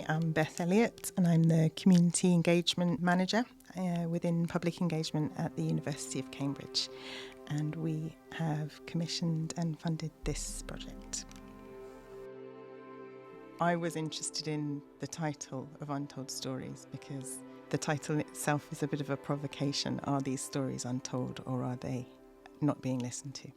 I'm Beth Elliott and I'm the Community Engagement Manager within Public Engagement at the University of Cambridge, and we have commissioned and funded this project. I was interested in the title of Untold Stories because the title itself is a bit of a provocation. Are these stories untold, or are they not being listened to?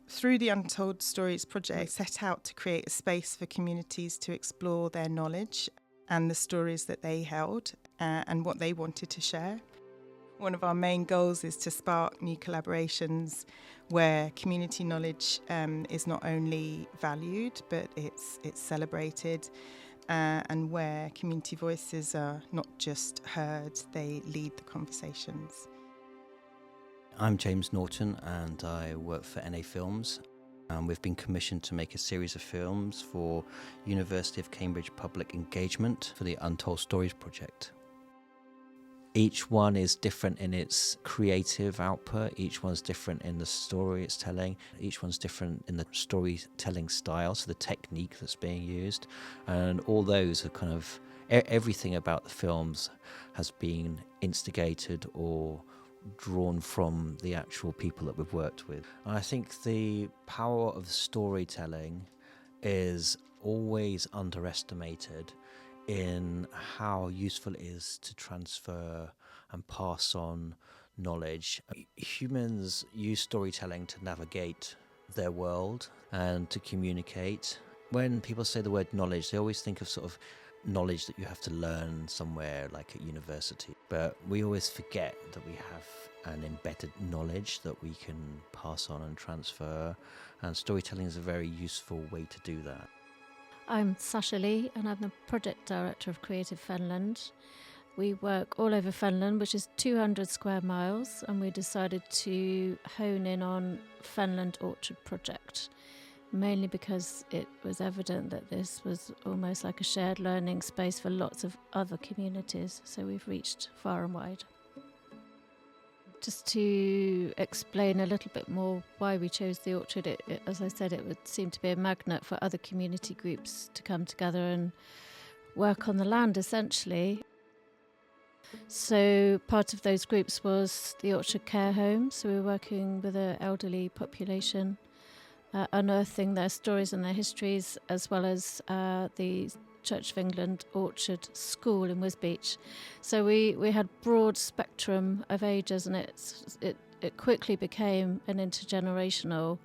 Through the Untold Stories project, I set out to create a space for communities to explore their knowledge and the stories that they held and what they wanted to share. One of our main goals is to spark new collaborations where community knowledge is not only valued, but it's celebrated, and where community voices are not just heard, they lead the conversations. I'm James Norton and I work for NA Films. We've been commissioned to make a series of films for University of Cambridge Public Engagement for the Untold Stories project. Each one is different in its creative output, each one's different in the story it's telling, each one's different in the storytelling style, so the technique that's being used, and all those are kind of, everything about the films has been instigated or drawn from the actual people that we've worked with. And I think the power of storytelling is always underestimated in how useful it is to transfer and pass on knowledge. Humans use storytelling to navigate their world and to communicate. When people say the word knowledge, they always think of sort of knowledge that you have to learn somewhere like at university. But we always forget that we have an embedded knowledge that we can pass on and transfer, and storytelling is a very useful way to do that. I'm Sasha Lee and I'm the Project Director of Creative Fenland. We work all over Fenland, which is 200 square miles, and we decided to hone in on Fenland Orchard Project, mainly because it was evident that this was almost like a shared learning space for lots of other communities, so we've reached far and wide. Just to explain a little bit more why we chose the orchard, as I said, it would seem to be a magnet for other community groups to come together and work on the land, essentially. So part of those groups was the Orchard Care Home, so we were working with an elderly population, unearthing their stories and their histories, as well as the Church of England Orchard School in Wisbech. So we had broad spectrum of ages, and it quickly became an intergenerational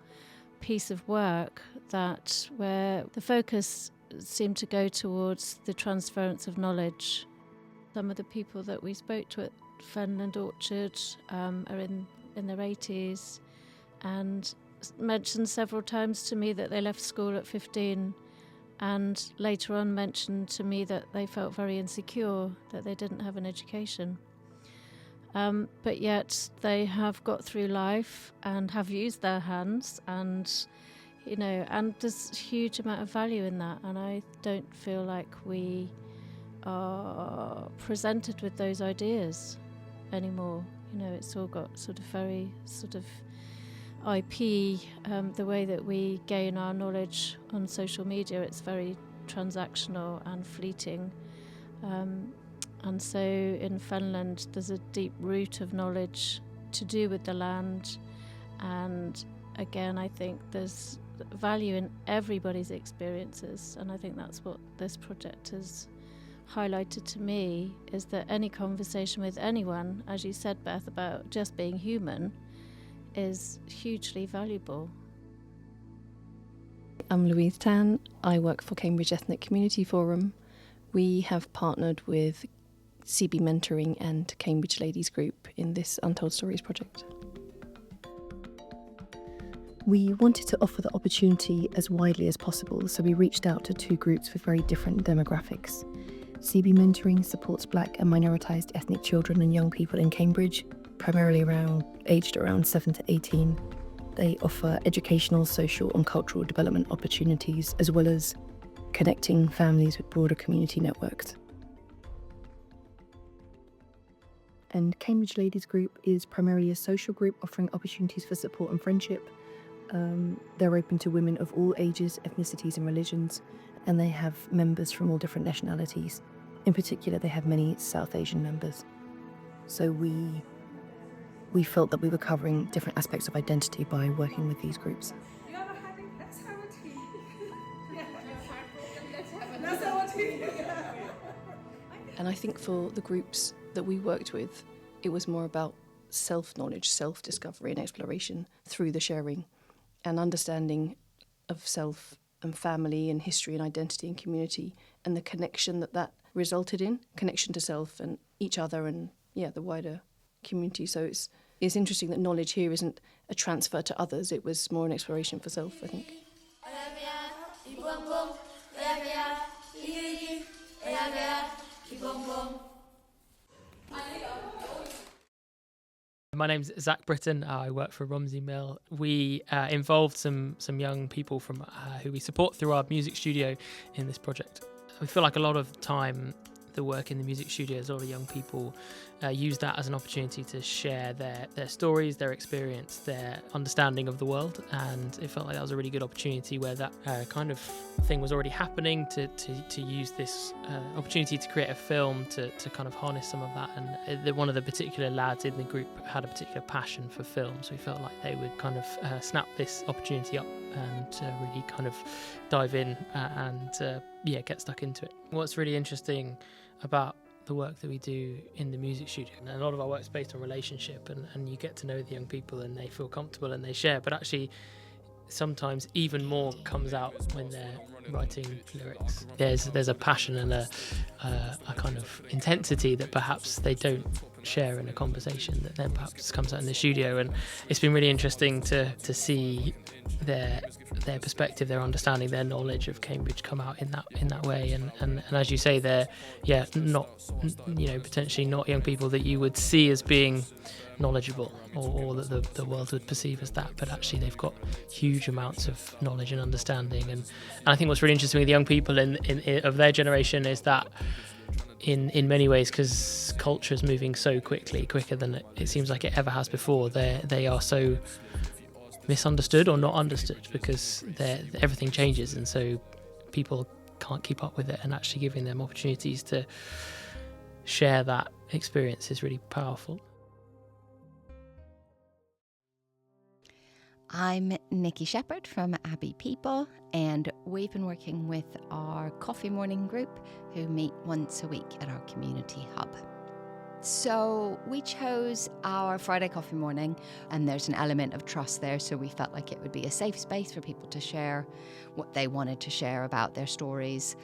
piece of work where the focus seemed to go towards the transference of knowledge. Some of the people that we spoke to at Fenland Orchard are in their 80s and mentioned several times to me that they left school at 15, and later on mentioned to me that they felt very insecure, that they didn't have an education. But yet they have got through life and have used their hands, and there's a huge amount of value in that, and I don't feel like we are presented with those ideas anymore. It's all got sort of very sort of IP, the way that we gain our knowledge on social media, it's very transactional and fleeting. And so in Fenland, there's a deep root of knowledge to do with the land. And again, I think there's value in everybody's experiences. And I think that's what this project has highlighted to me, is that any conversation with anyone, as you said, Beth, about just being human, is hugely valuable. I'm Louise Tan. I work for Cambridge Ethnic Community Forum. We have partnered with CB Mentoring and Cambridge Ladies Group in this Untold Stories project. We wanted to offer the opportunity as widely as possible, so we reached out to two groups with very different demographics. CB Mentoring supports Black and minoritised ethnic children and young people in Cambridge, primarily aged around 7 to 18. They offer educational, social and cultural development opportunities, as well as connecting families with broader community networks. And Cambridge Ladies Group is primarily a social group offering opportunities for support and friendship. They're open to women of all ages, ethnicities and religions, and they have members from all different nationalities. In particular, they have many South Asian members. So we felt that we were covering different aspects of identity by working with these groups. And I think for the groups that we worked with, it was more about self-knowledge, self-discovery and exploration through the sharing and understanding of self and family and history and identity and community and the connection that resulted in, connection to self and each other and, the wider community. So it's interesting that knowledge here isn't a transfer to others, it was more an exploration for self, I think. My name's Zach Britton. I work for Romsey Mill. We involved some young people from who we support through our music studio in this project. We feel like a lot of the time the work in the music studios, a lot of young people use that as an opportunity to share their stories, their experience, their understanding of the world, and it felt like that was a really good opportunity where that kind of thing was already happening to use this opportunity to create a film to kind of harness some of that. And one of the particular lads in the group had a particular passion for film, so we felt like they would kind of snap this opportunity up and really kind of dive in and get stuck into it. What's really interesting about the work that we do in the music studio, and a lot of our work is based on relationship, and you get to know the young people and they feel comfortable and they share, but actually sometimes even more comes out when they're writing lyrics. There's a passion and a kind of intensity that perhaps they don't share in a conversation that then perhaps comes out in the studio, and it's been really interesting to see their perspective, their understanding, their knowledge of Cambridge come out in that way, and as you say, they're not potentially not young people that you would see as being knowledgeable or that the world would perceive as that, but actually they've got huge amounts of knowledge and understanding, and I think what's really interesting with the young people of their generation is that in many ways, because culture is moving so quicker than it seems like it ever has before, they are so misunderstood or not understood because everything changes, and so people can't keep up with it, and actually giving them opportunities to share that experience is really powerful. I'm Nikki Shepherd from Abbey People, and we've been working with our coffee morning group who meet once a week at our community hub. So we chose our Friday coffee morning, and there's an element of trust there, so we felt like it would be a safe space for people to share what they wanted to share about their stories,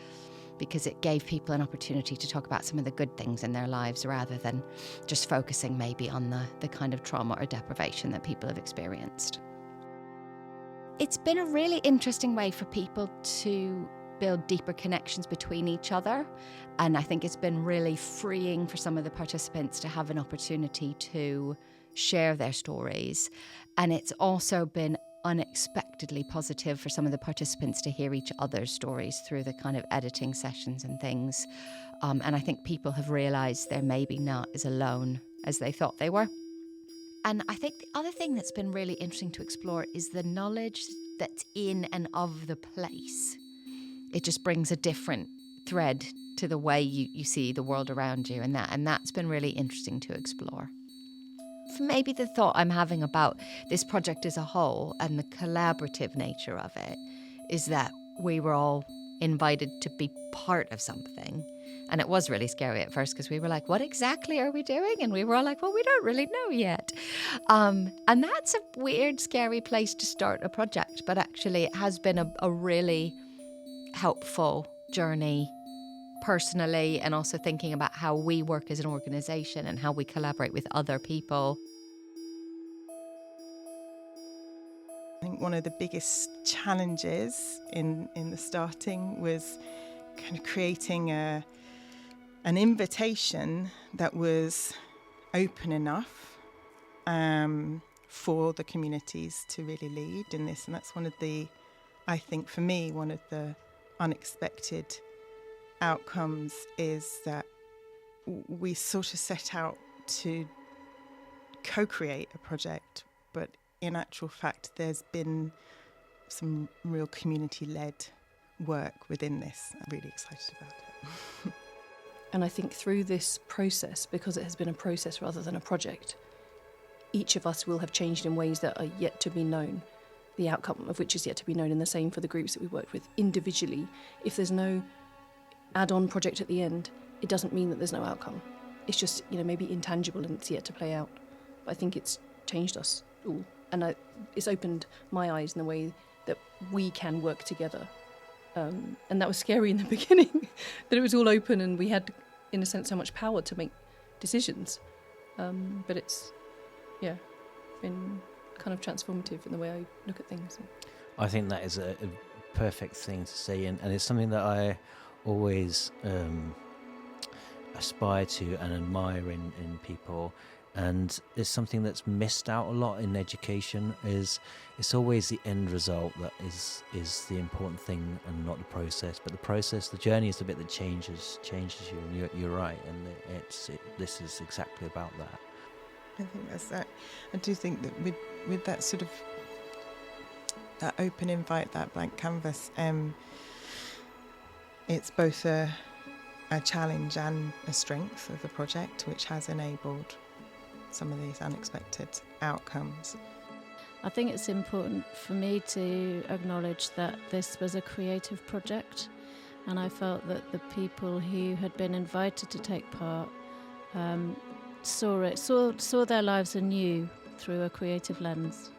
because it gave people an opportunity to talk about some of the good things in their lives rather than just focusing maybe on the kind of trauma or deprivation that people have experienced. It's been a really interesting way for people to build deeper connections between each other, and I think it's been really freeing for some of the participants to have an opportunity to share their stories, and it's also been unexpectedly positive for some of the participants to hear each other's stories through the kind of editing sessions and things, and I think people have realised they're maybe not as alone as they thought they were. And I think the other thing that's been really interesting to explore is the knowledge that's in and of the place. It just brings a different thread to the way you see the world around you, and that's been really interesting to explore. Maybe the thought I'm having about this project as a whole and the collaborative nature of it is that we were all invited to be part of something. And it was really scary at first because we were like, what exactly are we doing? And we were all like, well, we don't really know yet. And that's a weird, scary place to start a project. But actually, it has been a really helpful journey personally, and also thinking about how we work as an organisation and how we collaborate with other people. I think one of the biggest challenges in the starting was kind of creating an invitation that was open enough for the communities to really lead in this. And that's one of the, I think for me, one of the unexpected outcomes is that we sort of set out to co-create a project, but in actual fact there's been some real community-led work within this. I'm really excited about it. And I think through this process, because it has been a process rather than a project, each of us will have changed in ways that are yet to be known, the outcome of which is yet to be known, and the same for the groups that we worked with individually. If there's no add-on project at the end, it doesn't mean that there's no outcome. It's just, maybe intangible and it's yet to play out. But I think it's changed us all. And it's opened my eyes in the way that we can work together. And that was scary in the beginning, that it was all open and we had, in a sense, so much power to make decisions. But it's, been kind of transformative in the way I look at things. I think that is a perfect thing to say, and it's something that I always aspire to and admire in people, and it's something that's missed out a lot in education. Is it's always the end result that is the important thing and not the process. But the process, the journey, is the bit that changes you. And you're right, and this is exactly about that. I think that's that. I do think that with that sort of that open invite, that blank canvas, it's both a challenge and a strength of the project, which has enabled some of these unexpected outcomes. I think it's important for me to acknowledge that this was a creative project, and I felt that the people who had been invited to take part saw their lives anew through a creative lens.